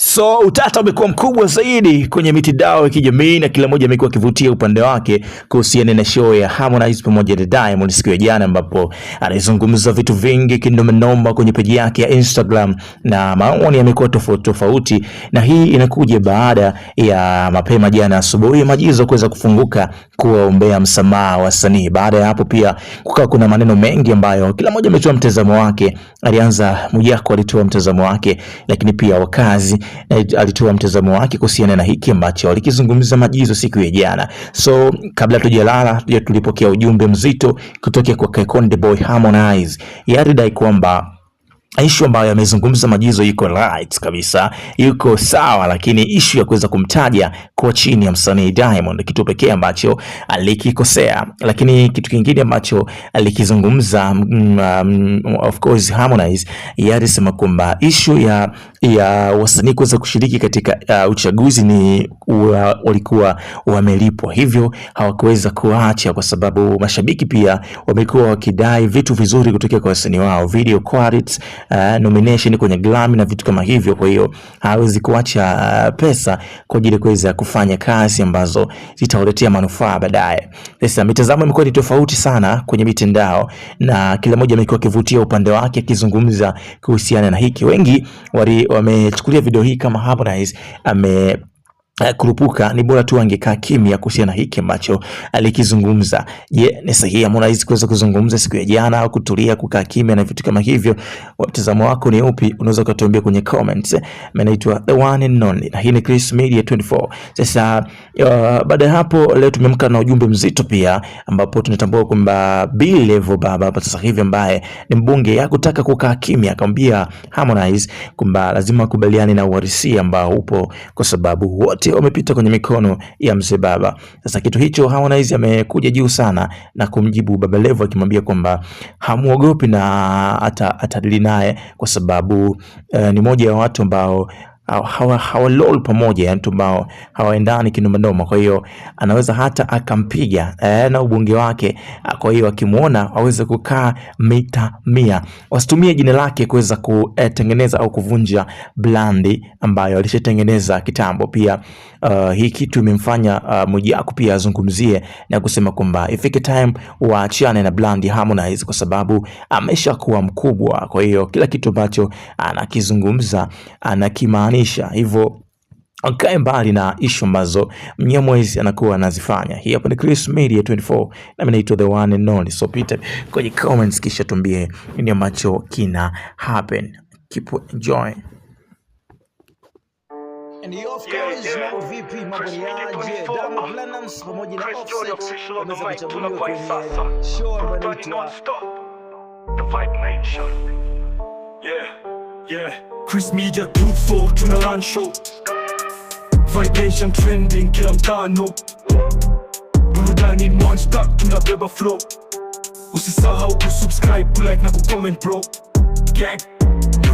So utata umekuwa mkubwa zaidi kwenye mitandao ya kijamii na kila mmoja amekuwa akivutia upande wake kuhusiana na show ya Harmonize pamoja na Diamond siku ya jana, ambapo alizungumza vitu vingi kinoma kwenye peji yake ya Instagram na maoni yamekuwa tofauti, na hii inakuja baada ya mapema jana asubuhi Majizo kuweza kufunguka kuwaombea msamaha wasanii. Baada ya hapo pia kukawa kuna maneno mengi ambayo kila mmoja ametoa mtazamo wake. Alianza Mwijaku alitoa mtazamo wake, lakini pia Wakazi alitoa mtazamo wake kuhusiana na hiki ambacho alikizungumza Majizo siku ya jana. So kabla tujalala tulipokea ujumbe mzito kutoka kwa Konde Boy Harmonize. Yalidai kwamba issue ambayo amezungumza Majizo yuko right kabisa, yuko sawa, lakini issue ya kuweza kumtaja kwa chini ya msanii Diamond kitu pekee ambacho alikikosea. Lakini kitu kingine ambacho alikizungumza of course Harmonize, alisema kwamba issue ya wasanii kuweza kushiriki katika uchaguzi ni walikuwa wamelipwa, hivyo hawakuweza kuacha, kwa sababu mashabiki pia wamekuwa wakidai vitu vizuri kutoka kwa wasanii wao, video quality, nomination kwenye Grammy na vitu kama hivyo. Kwa hiyo hawezi kuacha pesa kwa ajili ya kuweza kufanya kazi ambazo zitawaletea manufaa baadaye. Sasa mitazamo imekuwa ni tofauti sana kwenye mitandao na kila mmoja amekuwa akivutia upande wake akizungumza kuhusiana na hiki. Wengi wamechukulia video hii kama Harmonize kurupuka, ni bora tu angekaa kimya kuhusiana na hiki ambacho alikizungumza. Je, ni sahihi Harmonize kuweza kuzungumza siku ya jana au kutulia kukaa kimya na vitu kama hivyo? Mtazamo wako ni upi? Unaweza kutuambia kwenye comments. Mimi naitwa The One and Only na hii ni Chris Media 24. Sasa baada ya hapo leo tumemka na ujumbe mzito pia, ambapo tunatambua kwamba B-Level baba hapa sasa hivi ambaye ni mbunge hakutaka kukaa kimya, akamwambia Harmonize kwamba lazima akubaliane na uhalisia ambao upo, kwa sababu wote wamepita kwenye mikono ya mzee baba. Sasa kitu hicho Harmonize amekuja juu sana na kumjibu Baba Levo akimwambia kwamba hamuogopi na atadili naye, kwa sababu ni moja ya watu ambao hawa lol pamoja, yani ambao hawaendani kinoma. Kwa hiyo anaweza hata akampiga na ubunge wake. Kwa hiyo akimuona aweze kukaa mita 100, wasitumie jina lake kuweza kutengeneza au kuvunja brandi ambayo alishatengeneza kitambo. Pia hii kitu imemfanya Mwijaku pia azungumzie na kusema kwamba ifike time waachane na brandi Harmonize, kwa sababu ameshakuwa mkubwa. Kwa hiyo kila kitu ambacho anakizungumza anakimaanisha, hivyo akae mbali na issue ambazo Mnyamwezi anakuwa anazifanya. Hii hapa ni Chris Media 24 na mimi naitwa The One and Only. So pita kwenye comments kisha tuambie nini ambacho kina happen. Keep enjoying. And the off course now VP mambo ni aje, Diamond Platnumz pamoja na Offset wameweza kuchaguliwa kwenye show ambayo inaitwa The Vibe Nation. Yeah, Chris Media 24 tuna run show, Vibe Nation trending kila mtano, burudani non-stop tunabeba flow. Usisahau kusubscribe, kulike na kucomment bro. Gang,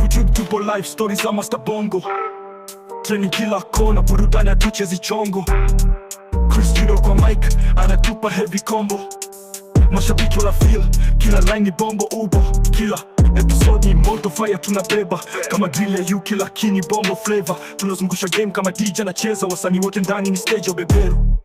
YouTube tupo live stories za Master Bongo, trending kila kona, burudani hatuchezi chongo. Chris Judo kwa mic anatupa heavy combo, mashabiki wala feel kila line ni bombo ubo, kila episode ni moto fire tunabeba kama drill ya UK, lakini bombo flavor tunazungusha game kama DJ anacheza, wasanii wote ndani ni stage ya beberu.